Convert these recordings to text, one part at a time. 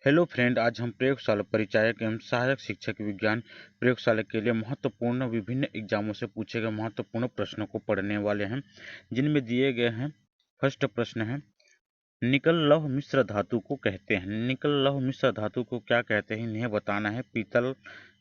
Hello friend, आज हम प्रयोगशाला परिचायक एवं सहायक शिक्षक विज्ञान प्रयोगशाला के लिए महत्वपूर्ण विभिन्न एग्जामों से पूछे गए महत्वपूर्ण प्रश्नों को पढ़ने वाले हैं, जिनमें दिए गए हैं। फर्स्ट प्रश्न है, निकल लौह मिश्र धातु को कहते हैं। निकल लौह मिश्र धातु को क्या कहते हैं, इन्हें बताना है। पीतल,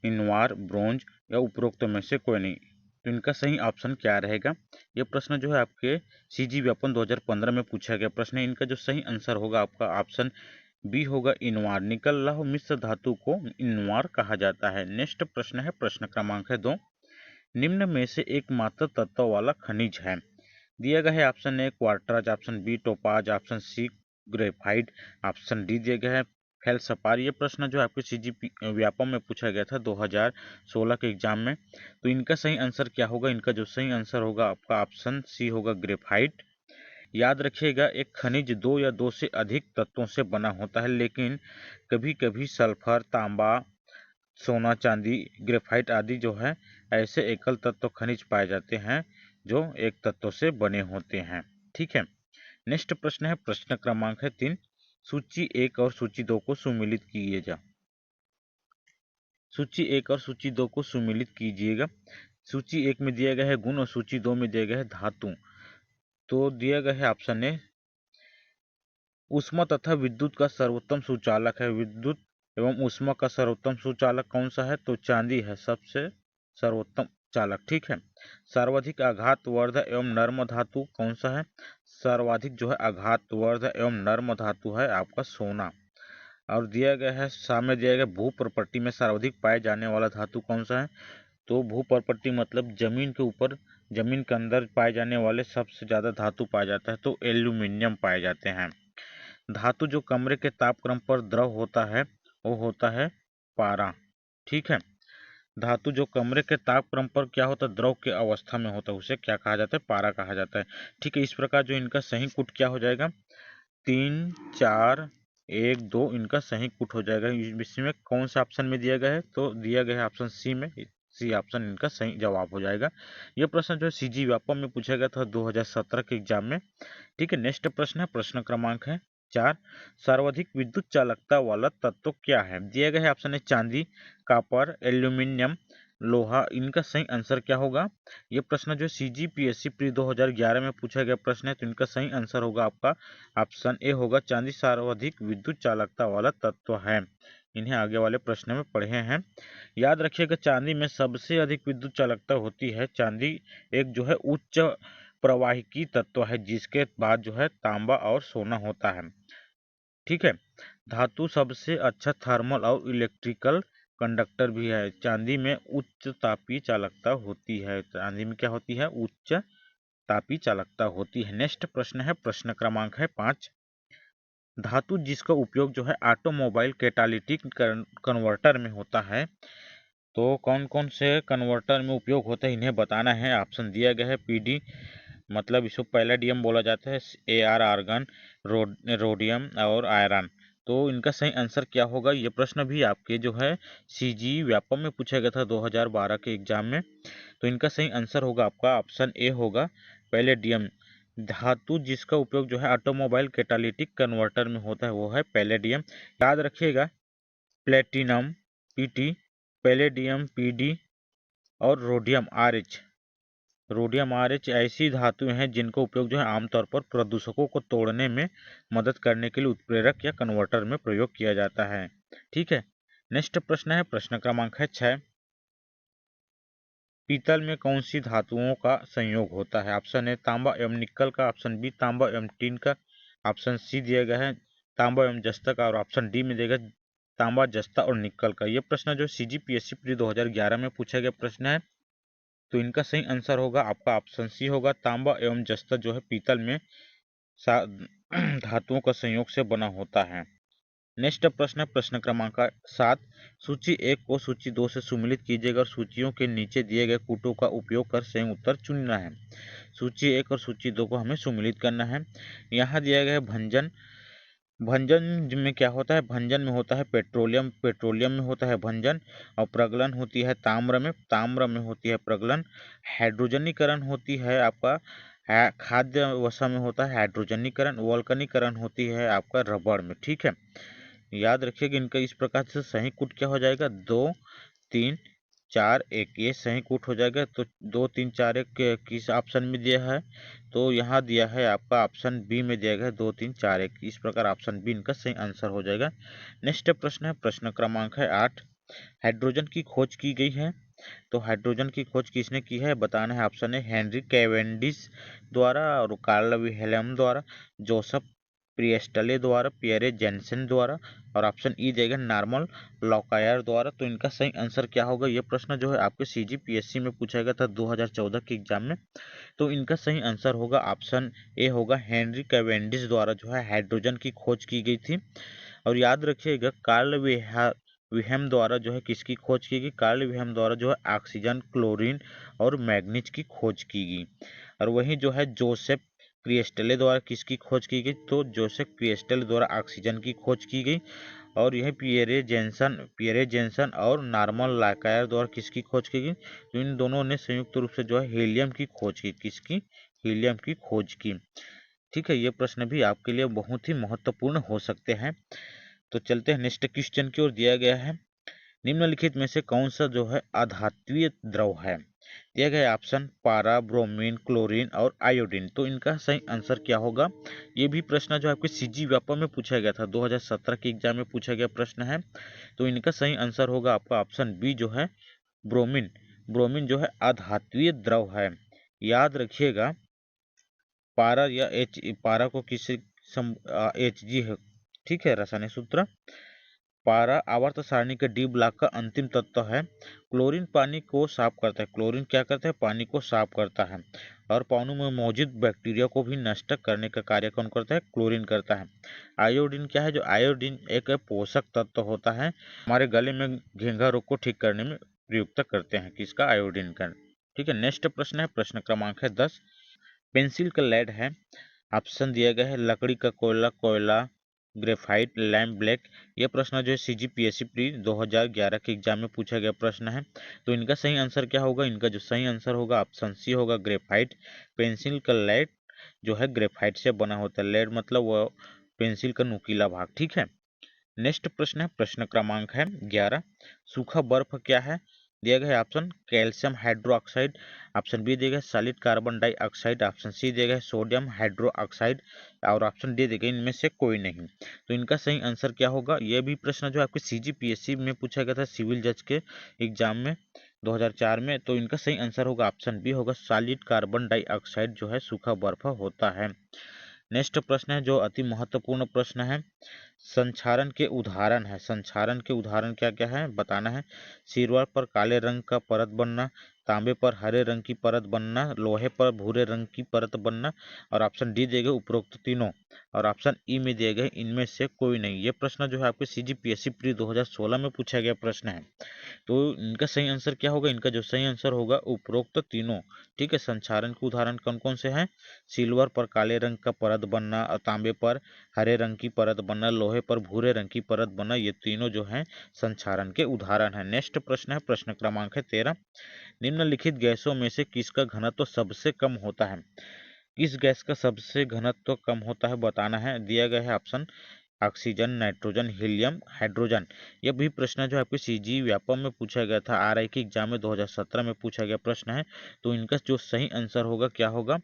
इनवार, ब्रोंज या उपरोक्त में से कोई नहीं। तो इनका सही ऑप्शन क्या रहेगा? यह प्रश्न जो है आपके सीजी व्यापन 2015 में पूछा गया प्रश्न है। इनका जो सही आंसर होगा आपका ऑप्शन बी होगा, इनवार। निकल लौह मिश्र धातु को इनवार कहा जाता है। नेक्स्ट प्रश्न है, प्रश्न क्रमांक है 2। निम्न में से एकमात्र तत्व वाला खनिज है। दिया गया है option A quartz, option B topaz, option C graphite, option D दिया गया है फेल्सपार। ये प्रश्न जो आपके सीजीपी व्यापम में पूछा गया था 2016 के एग्जाम में। तो इनका सही आंसर क्या होगा? इनका जो सही आंसर होगा आपका ऑप्शन सी होगा, ग्रेफाइट। याद रखिएगा, एक खनिज दो या दो से अधिक तत्वों से बना होता है, लेकिन कभी कभी सल्फर, तांबा, सोना, चांदी, ग्रेफाइट आदि जो है ऐसे एकल तत्व खनिज पाए जाते हैं जो एक तत्व से बने होते हैं। ठीक है। नेक्स्ट प्रश्न है, प्रश्न क्रमांक है 3। सूची 1 और सूची 2 को सुमेलित कीजिएगा। सूची 1 और सूची 2 को सुमेलित कीजिएगा। सूची 1 में दिया गया है गुण और सूची 2 में दिया गया है धातु। तो दिया गया है ऑप्शन ए, ऊष्मा तथा विद्युत का सर्वोत्तम सुचालक है। विद्युत एवं ऊष्मा का सर्वोत्तम सुचालक कौन सा है? तो चांदी है सबसे सर्वोत्तम चालक। ठीक है। सर्वाधिक आघातवर्ध एवं नर्म धातु कौन सा है? सर्वाधिक जो है आघातवर्ध एवं नर्म धातु है आपका सोना। और दिया गया है, सामने दिया गया भू प्रपट्टी में सर्वाधिक पाए जाने वाला धातु कौन सा है? तो भू प्रपट्टी मतलब जमीन के ऊपर, जमीन के अंदर पाए जाने वाले सबसे ज्यादा धातु पाया जाता है, तो एल्यूमिनियम पाए जाते हैं। धातु जो कमरे के तापक्रम पर द्रव होता है वो होता है पारा। ठीक है। धातु जो कमरे के तापक्रम पर क्या होता है, द्रव के अवस्था में होता है, उसे क्या कहा जाता है? पारा कहा जाता है। ठीक है। इस प्रकार जो इनका सही कुट क्या हो जाएगा? 3, 4, 1, 2 इनका सही कुट हो जाएगा। इसमें कौन सा ऑप्शन में दिया गया है? तो दिया गया है ऑप्शन सी में। सी ऑप्शन इनका सही जवाब हो जाएगा। यह प्रश्न जो है सीजी व्यापम में पूछा गया था 2017 के एग्जाम में। ठीक है। नेक्स्ट प्रश्न है, प्रश्न क्रमांक है 4। सर्वाधिक विद्युत चालकता वाला तत्व क्या है? दिया गया है ऑप्शन है चांदी, कॉपर, एल्यूमिनियम, लोहा। इनका सही आंसर क्या होगा? ये प्रश्न जो है सीजीपीएससी प्री 2011 में पूछा गया प्रश्न है। तो इनका सही आंसर होगा आपका ऑप्शन ए होगा, चांदी सर्वाधिक विद्युत चालकता वाला तत्व है। इन्हें आगे वाले प्रश्न में पढ़े हैं। याद रखिएगा, चांदी में सबसे अधिक विद्युत चालकता होती है। चांदी एक जो है उच्च प्रवाहिकी तत्व है, जिसके बाद जो है तांबा और सोना होता है। ठीक है। धातु सबसे अच्छा थर्मल और इलेक्ट्रिकल कंडक्टर भी है। चांदी में उच्च तापीय चालकता होती है। चांदी में क्या होती है? उच्च तापीय चालकता होती है। नेक्स्ट प्रश्न है, प्रश्न क्रमांक है 5। धातु जिसका उपयोग जो है ऑटोमोबाइल कैटालिटिक कन्वर्टर में होता है, तो कौन कौन से कन्वर्टर में उपयोग होता है इन्हें बताना है। ऑप्शन दिया गया है पीडी मतलब इसको पैलेडियम बोला जाता है, एआर आर्गन, रोडियम और आयरन। तो इनका सही आंसर क्या होगा? ये प्रश्न भी आपके जो है सीजी व्यापम में पूछा गया था 2012 के एग्जाम में। तो इनका सही आंसर होगा आपका ऑप्शन ए होगा, पैलेडियम। धातु जिसका उपयोग जो है ऑटोमोबाइल कैटालिटिक कन्वर्टर में होता है वो है पैलेडियम। याद रखिएगा, प्लेटिनम पीटी, पैलेडियम पीडी और रोडियम आरएच। रोडियम आरएच ऐसी धातुएं हैं जिनका उपयोग जो है आमतौर पर प्रदूषकों को तोड़ने में मदद करने के लिए उत्प्रेरक या कन्वर्टर में प्रयोग किया जाता है। ठीक है। नेक्स्ट प्रश्न है, प्रश्न क्रमांक है 6। पीतल में कौन सी धातुओं का संयोग होता है? ऑप्शन ए तांबा एवं निकल का, ऑप्शन बी तांबा एवं टीन का, ऑप्शन सी दिया गया है तांबा एवं जस्ता का, और ऑप्शन डी में दिया गया तांबा, जस्ता और निकल का। यह प्रश्न जो सीजीपीएससी प्री 2011 में पूछा गया प्रश्न है। तो इनका सही आंसर होगा आपका ऑप्शन सी होगा, तांबा एवं जस्ता जो है पीतल में धातुओं का संयोग से बना होता है। नेक्स्ट प्रश्न है, प्रश्न क्रमांक 7। सूची 1 को सूची 2 से सुमेलित कीजिएगा और सूचियों के नीचे दिए गए कूटों का उपयोग कर सही उत्तर चुनना है। सूची 1 और सूची 2 को हमें सुमेलित करना है। यहाँ दिया गया है भंजन। भंजन में क्या होता है? भंजन में होता है पेट्रोलियम, पेट्रोलियम में होता है भंजन। और प्रगलन होती है ताम्र में, ताम्र में होती है प्रगलन। हाइड्रोजनीकरण होती है आपका खाद्य वसा में होता है हाइड्रोजनीकरण। वल्कनीकरण होती है आपका रबड़ में। ठीक है। याद रखिएगा इनका इस प्रकार से सही कूट क्या हो जाएगा, 2 3 4 1, ये सही कूट हो जाएगा। तो 2 3 4 1 किस ऑप्शन में दिया है, तो यहाँ दिया है आपका ऑप्शन बी में दिया गया है 2 3 4 1। इस प्रकार ऑप्शन बी इनका सही आंसर हो जाएगा। नेक्स्ट प्रश्न है, प्रश्न क्रमांक है 8। हाइड्रोजन की खोज की गई है, तो हाइड्रोजन की खोज किसने की है बताना है। ऑप्शन है हेनरी कैवेंडिश द्वारा, और कार्ल विल्हेम द्वारा, जोसेफ प्रिएस्टले द्वारा, पियरे जेन्सेन द्वारा, और ऑप्शन ई देगा नॉर्मन लॉकायर द्वारा। तो इनका सही आंसर क्या होगा, ये प्रश्न जो है आपके सीजीपीएससी में पूछा गया था 2014 के एग्जाम में। तो इनका सही आंसर होगा ऑप्शन ए होगा, हेनरी कैवेंडिश द्वारा जो है हाइड्रोजन की खोज की गई थी। और याद रखिएगा कार्ल विहेम द्वारा जो है किसकी खोज की गई, कार्ल विहेम द्वारा जो है ऑक्सीजन, क्लोरीन और मैग्नीज की खोज की गई। और वहीं जो है जोसेफ प्रिएस्टले द्वारा किसकी खोज की गई, तो जोसेफ प्रिएस्टले द्वारा ऑक्सीजन की खोज की गई। और यह पियरे जेन्सन और नॉर्मन लाकायर द्वारा किसकी खोज की गई, तो इन दोनों ने संयुक्त रूप से जो है हीलियम की खोज की। किसकी, हीलियम की खोज की। ठीक है, ये प्रश्न भी आपके लिए बहुत ही महत्वपूर्ण हो सकते हैं। तो चलते हैं नेक्स्ट क्वेश्चन की ओर। दिया गया है निम्नलिखित में से कौन सा जो है अधात्वीय द्रव है। दिया गया है ऑप्शन पारा, ब्रोमीन, क्लोरीन और आयोडीन। तो इनका सही आंसर क्या होगा, ये भी प्रश्न जो आपके सीजी व्यापम में पूछा गया था, 2017 के एग्जाम में पूछा गया प्रश्न है। तो इनका सही आंसर होगा आपका ऑप्शन बी जो है ब्रोमीन। ब्रोमीन जो है अधात्वीय द्रव है। याद रखिएगा पारा या पारा को किसी एच जी है, ठीक है, रासायनिक सूत्र। पारा आवर्त सारणी के डी ब्लॉक का अंतिम तत्व है। क्लोरीन पानी को साफ करता है, क्लोरीन क्या करता है, पानी को साफ करता है। और पानी में मौजूद बैक्टीरिया को भी नष्ट करने का कार्य कौन करता है, क्लोरीन करता है। आयोडीन क्या है, जो आयोडीन एक पोषक तत्व होता है, हमारे गले में घेंघा रोग को ठीक करने में प्रयुक्त करते हैं, किसका, आयोडीन का। ठीक है, नेक्स्ट प्रश्न है, प्रश्न क्रमांक है 10। पेंसिल का लेड है, ऑप्शन दिया गया है लकड़ी का कोयला, कोयला, ग्रेफाइट, लैम्प ब्लैक। यह प्रश्न जो है सीजीपीएससी प्री 2011 के एग्जाम में पूछा गया प्रश्न है। तो इनका सही आंसर क्या होगा, इनका जो सही आंसर होगा ऑप्शन सी होगा, ग्रेफाइट। पेंसिल का लेड जो है ग्रेफाइट से बना होता है। लेड मतलब वो पेंसिल का नुकीला भाग। ठीक है, नेक्स्ट प्रश्न है, प्रश्न क्रमांक है 11। सूखा बर्फ क्या है। दिया गया है option calcium hydroxide, option B दिया गया solid carbon dioxide, option C दिया गया सोडियम हाइड्रोक्साइड, और ऑप्शन डी दिया गया इनमें से कोई नहीं। तो इनका सही आंसर क्या होगा, यह भी प्रश्न जो आपके सीजीपीएससी में पूछा गया था सिविल जज के एग्जाम में 2004 में। तो इनका सही आंसर होगा ऑप्शन बी होगा, सॉलिड कार्बन डाइऑक्साइड जो है सूखा बर्फ होता है। नेक्स्ट प्रश्न है जो अति महत्वपूर्ण प्रश्न है, संक्षारण के उदाहरण है। संक्षारण के उदाहरण क्या क्या है बताना है। सिल्वर पर काले रंग का परत बनना, तांबे पर हरे रंग की परत बनना, लोहे पर भूरे रंग की परत बनना, और ऑप्शन डी दिए गए उपरोक्त तीनों, और ऑप्शन ई में दिए गए इनमें से कोई नहीं। ये प्रश्न जो है आपके सीजीपीएससी प्री 2016 में पूछा गया प्रश्न है। तो इनका सही आंसर क्या होगा, इनका जो सही आंसर होगा उपरोक्त तीनों। ठीक है, संक्षारण के उदाहरण कौन कौन से हैं, सिल्वर पर काले रंग का परत बनना, तांबे पर हरे रंग की परत बनना, लोहे पर भूरे रंग की परत बनना, ये तीनों जो हैं संक्षारण के उदाहरण हैं। नेक्स्ट प्रश्न है, प्रश्न क्रमांक है 13। निम्नलिखित गैसों में से किसका घनत्व सबसे कम होता है। किस गैस का सबसे घनत्व कम होता है बताना है। दिया गया है option oxygen, nitrogen, helium, hydrogen. यह भी प्रश्न जो आपके सीजी व्यापम में पूछा गया था, आरआई के एग्जाम में 2017 में पूछा गया प्रश्न है। तो इनका जो सही आंसर होगा क्या होगा,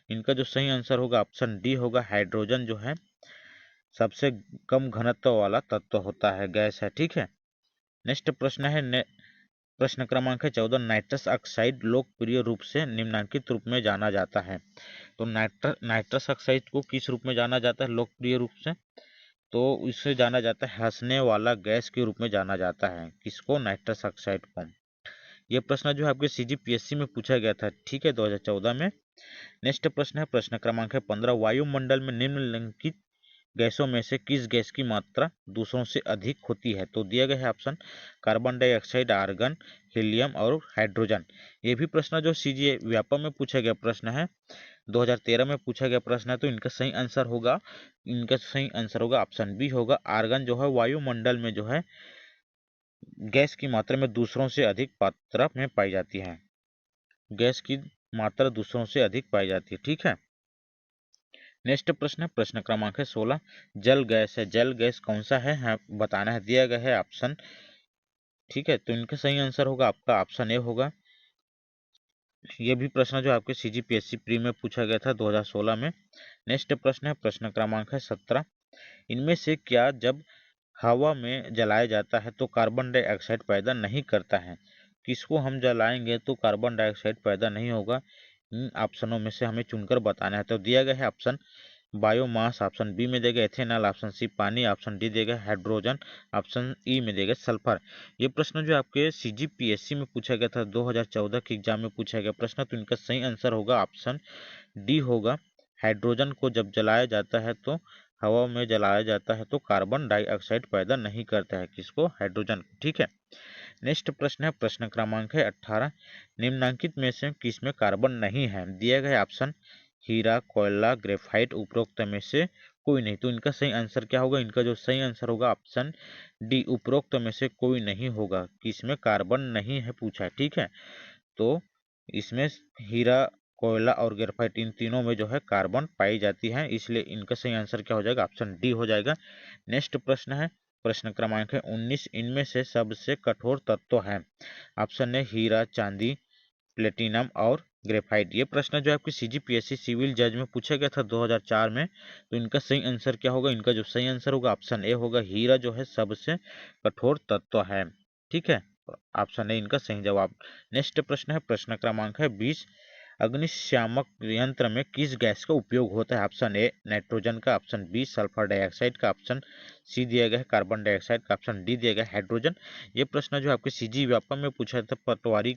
इनका जो सही आंसर होगा ऑप्शन डी होगा, हाइड्रोजन जो है सबसे कम घनत्व वाला तत्व होता है, गैस है। ठीक है, नेक्स्ट प्रश्न है प्रश्न क्रमांक है 14। नाइट्रस ऑक्साइड लोकप्रिय रूप से निम्नलिखित रूप में जाना जाता है। तो नाइट्रस ऑक्साइड को किस रूप में जाना जाता है लोकप्रिय रूप से, तो इसे जाना जाता है हंसने वाला गैस के रूप में जाना जाता है। किसको, नाइट्रस ऑक्साइड को। यह प्रश्न जो है आपके सीजीपीएससी में पूछा गया था, ठीक है, 2014 में। नेक्स्ट प्रश्न है, प्रश्न क्रमांक है 15। वायुमंडल में निम्नलिखित गैसों में से किस गैस की मात्रा दूसरों से अधिक होती है। तो दिया गया है option carbon dioxide, argon, helium और हाइड्रोजन। ये भी प्रश्न जो सीजी व्यापम में पूछा गया प्रश्न है, 2013 में पूछा गया प्रश्न है। तो इनका सही आंसर होगा, इनका सही आंसर होगा ऑप्शन बी होगा, आर्गन जो है वायुमंडल में जो है गैस की मात्रा में दूसरों से अधिक मात्रा में पाई जाती है। गैस की मात्रा दूसरों से अधिक पाई जाती है। ठीक है, नेक्स्ट प्रश्न है प्रश्न क्रमांक है 16, जल गैस है, जल गैस कौन सा है बताना है, दिया गया है ऑप्शन। ठीक है, तो इनका सही आंसर होगा आपका ऑप्शन ए होगा। ये भी प्रश्न जो आपके CGPSC प्री में पूछा गया था 2016 में। नेक्स्ट प्रश्न है प्रश्न क्रमांक है 17, इनमें से क्या जब हवा में जलाया जाता है तो कार्बन डाइऑक्साइड पैदा नहीं करता है? किसको हम जलाएंगे तो कार्बन डाइऑक्साइड पैदा नहीं होगा? इन ऑप्शनों में से हमें चुनकर बताना है। तो दिया गया है ऑप्शन बायोमास, ऑप्शन बी में देगा एथेनॉल, ऑप्शन सी पानी, ऑप्शन डी देगा हाइड्रोजन, ऑप्शन ई में देगा सल्फर। ये प्रश्न जो आपके CGPSC में पूछा गया था 2014 के एग्जाम में पूछा गया प्रश्न, तो इनका सही आंसर होगा ऑप्शन डी होगा। हाइड्रोजन को जब जलाया जाता है तो हवा में जलाया जाता है तो कार्बन डाइऑक्साइड पैदा नहीं करता है, किसको? हाइड्रोजन। ठीक है, नेक्स्ट प्रश्न है प्रश्न क्रमांक है 18, निम्नलिखित में से किसमें कार्बन नहीं है? दिया गया ऑप्शन हीरा, कोयला, ग्रेफाइट, उपरोक्त में से कोई नहीं। तो इनका सही आंसर क्या होगा? इनका जो सही आंसर होगा ऑप्शन डी, उपरोक्त में से कोई नहीं होगा। किसमें कार्बन नहीं है पूछा है। ठीक है, तो इसमें हीरा, कोयला और ग्रेफाइट इन तीनों में जो है कार्बन पाई जाती है, इसलिए इनका सही आंसर क्या हो जाएगा? ऑप्शन डी हो जाएगा। नेक्स्ट प्रश्न है प्रश्न क्रमांक है 19, इनमें से सबसे कठोर तत्व है? ऑप्शन है हीरा, चांदी, प्लेटिनम और ग्रेफाइट। ये प्रश्न जो आपकी CGPSC सिविल जज में पूछा गया था 2004 में, तो इनका सही आंसर क्या होगा? इनका जो सही आंसर होगा ऑप्शन ए होगा, हीरा जो है सबसे कठोर तत्व है। ठीक है, ऑप्शन ए इनका सही जवाब। नेक्स्ट प्रश्न है प्रश्न क्रमांक है 20, अग्निशामक यंत्र में किस गैस का उपयोग होता है? ऑप्शन ए नाइट्रोजन का, ऑप्शन बी सल्फर डाइऑक्साइड का, ऑप्शन सी दिया गया है कार्बन डाइऑक्साइड का, ऑप्शन डी दिया गया है हाइड्रोजन। ये प्रश्न जो आपके CG व्यापम में पूछा था पटवारी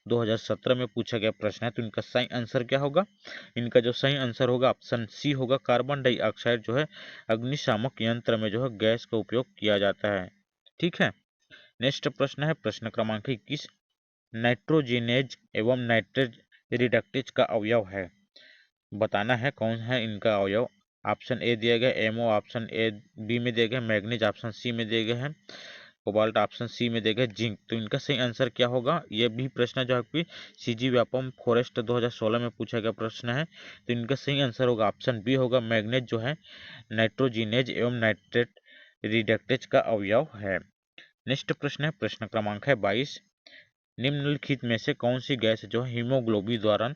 2017 में पूछा गया प्रश्न है, तो इनका सही आंसर क्या होगा? इनका जो सही आंसर होगा ऑप्शन सी होगा, कार्बन डाइऑक्साइड जो है अग्निशामक यंत्र में जो है गैस का उपयोग किया जाता है। ठीक है, नेक्स्ट प्रश्न है प्रश्न क्रमांक 21, नाइट्रोजिनेज एवं नाइट्रेज रिडक्टेज का अवयव है? बताना है कौन है इनका अवयव। ऑप्शन ए दिया गया एमओ, ऑप्शन ए बी में दिया गया मैग्नीज, ऑप्शन सी में दिया गया है कोबाल्ट, ऑप्शन सी में दिया गया जिंक। तो इनका सही आंसर क्या होगा? ये भी प्रश्न जो आपकी CG व्यापम फॉरेस्ट 2016 में पूछा गया प्रश्न है, तो इनका सही आंसर होगा ऑप्शन बी होगा, मैग्नीज जो है नाइट्रोजिनेज एवं नाइट्रेट रिडक्टेज का अवयव है। नेक्स्ट प्रश्न है प्रश्न क्रमांक है 22, निम्नलिखित में से कौन सी गैस जो है हीमोग्लोबिन द्वारा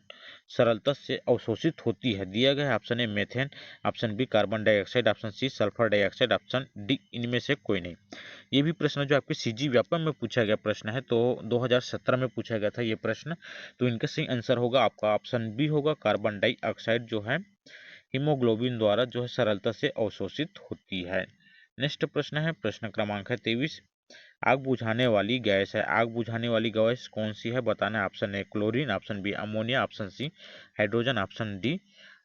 सरलता से अवशोषित होती है? दिया गया है option A methane, option B carbon dioxide, option C sulphur dioxide, option D इनमें से कोई नहीं। ये भी प्रश्न जो आपके CG व्यापम में पूछा गया प्रश्न है, तो 2017 में पूछा गया था ये प्रश्न, तो इनका सही आंसर होगा आपका ऑप्शन बी होगा, कार्बन डाइऑक्साइड जो है हीमोग्लोबिन द्वारा जो है सरलता से अवशोषित होती है। नेक्स्ट प्रश्न है प्रश्न क्रमांक है 23, आग बुझाने वाली गैस है, आग बुझाने वाली गैस कौन सी है बताना है। Option A chlorine, option B ammonia, option C hydrogen, option D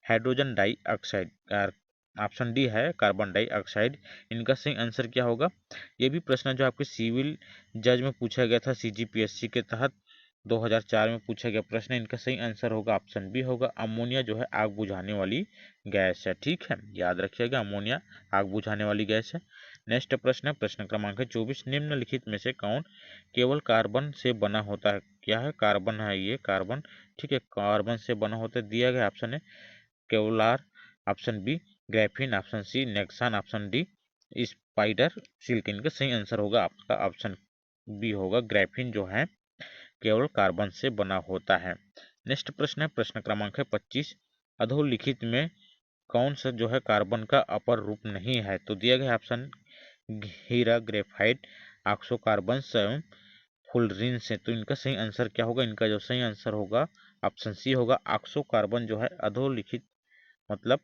hydrogen dioxide, option D है कार्बन डाइऑक्साइड। इनका सही आंसर क्या होगा? ये भी प्रश्न जो आपके सिविल जज में पूछा गया था CGPSC के तहत 2004 में पूछा गया प्रश्न, इनका सही आंसर होगा ऑप्शन बी होगा, अमोनिया जो है आग बुझाने वाली गैस है। ठीक है, याद रखिएगा अमोनिया आग बुझाने वाली गैस है। नेक्स्ट प्रश्न है प्रश्न क्रमांक है 24, निम्नलिखित में से कौन केवल कार्बन से बना होता है? क्या है? कार्बन है ये, कार्बन। ठीक है, कार्बन से बना होता है। दिया गया ऑप्शन है Kevlar, option B graphene, option C Nexan, option D spider silk. इनका सही आंसर होगा आपका ऑप्शन बी होगा, ग्रेफीन जो है केवल कार्बन से बना होता है। नेक्स्ट प्रश्न है प्रश्न क्रमांक है 25, अधोलिखित में कौन सा जो है कार्बन का अपर रूप नहीं है? तो दिया गया ऑप्शन हीरा, ग्रेफाइट, ऑक्सो कार्बन एवं फुलरिन से। तो इनका सही आंसर क्या होगा? इनका जो सही आंसर होगा ऑप्शन सी होगा, ऑक्सो कार्बन जो है अधोलिखित मतलब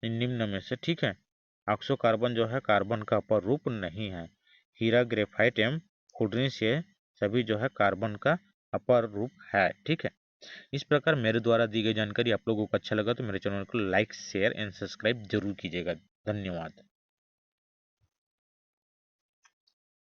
निम्न में से। ठीक है, ऑक्सो कार्बन जो है कार्बन का अपर रूप नहीं है। हीरा, ग्रेफाइट एवं फुलरिन से सभी जो है कार्बन का अपर रूप है। ठीक है, इस प्रकार मेरे द्वारा दी गई जानकारी आप लोगों को अच्छा लगा तो मेरे चैनल को लाइक, शेयर एंड सब्सक्राइब जरूर कीजिएगा। धन्यवाद।